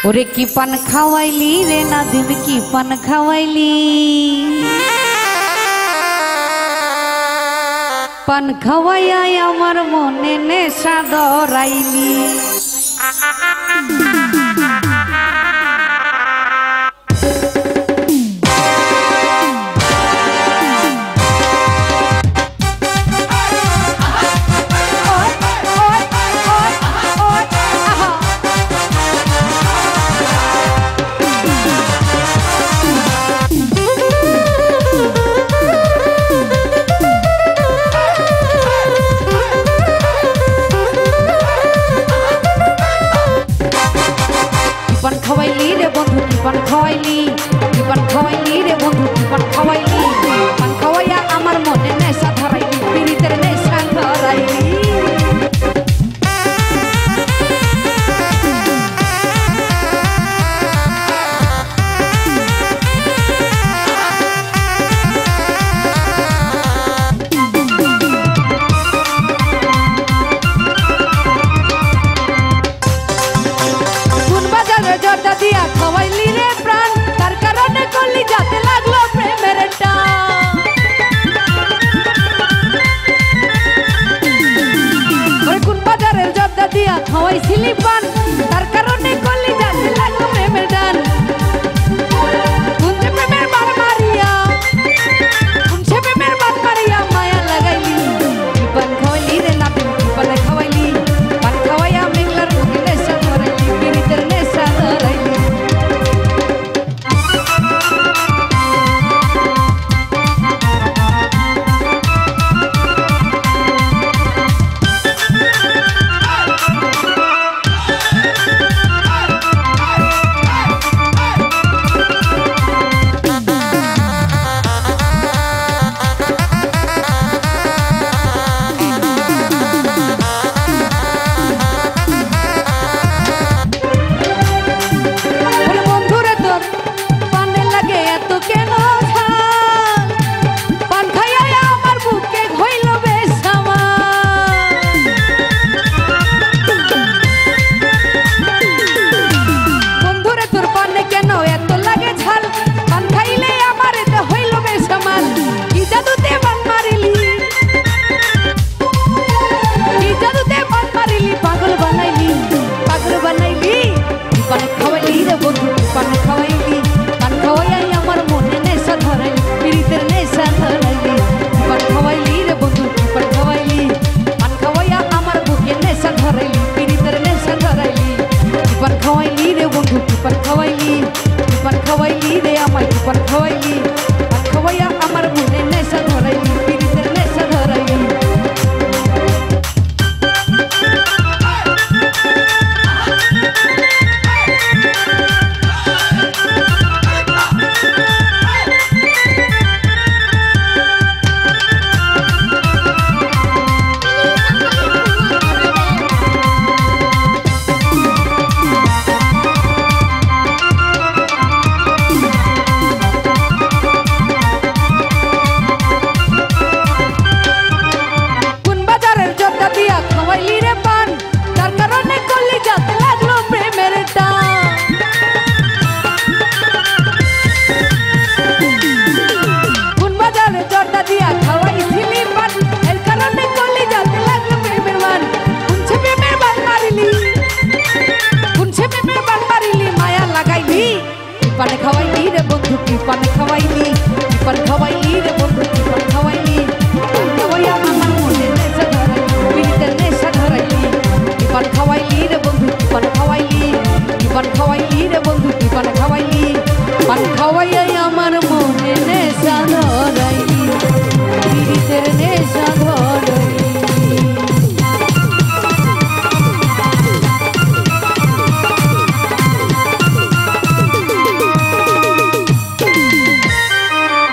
ওরে কি পান খাওয়াইলি রে নাদিম, কি পান খাওয়াইলি, পান খাওয়াইয়া আমার মনে নেশা ধরাইলি। পান খাওয়াইলি রে বন্ধু, কি পান খাওয়াইলি, কি পান খাওয়াইলি রে বন্ধু, কি পান খাওয়াইলি, পান খাওয়াইয়া আমার মনে নেশা ধরাইলি, পীড়িতের নেশা ধরাইলি। জর্দা দিয়া খাওয়াইলি রে প্রাণ, তার কারণে করলি যাতে লাগলো প্রেমের টান। কোন বাজারের জর্দা দিয়া খাওয়াইছিলি পান, তার কারণে করলি যাতে লাগলো প্রেমের টান। কোন প্রেমের বান মারিয়া, কোন প্রেমের বান মারিয়া মায়া লাগাইলি, কি পান খাওয়াইলি রে নাদিম, কি পান খাওয়াইলি, পান খাওয়াইয়া মেঘলার মুখে নেশা ধরাইলি, পীড়িতের নেশা ধরাইলি। পান খাওয়াইলি রে আমায়, পান খাওয়াইলি, পান খাওয়াইয়া আমার মনে নেশা ধরাইলি, পীড়িতের নেশা ধরাইলি। পান খাওয়াইলি রে বন্ধু, কি পান খাওয়াইলি, কি পান খাওয়াইলি রে বন্ধু,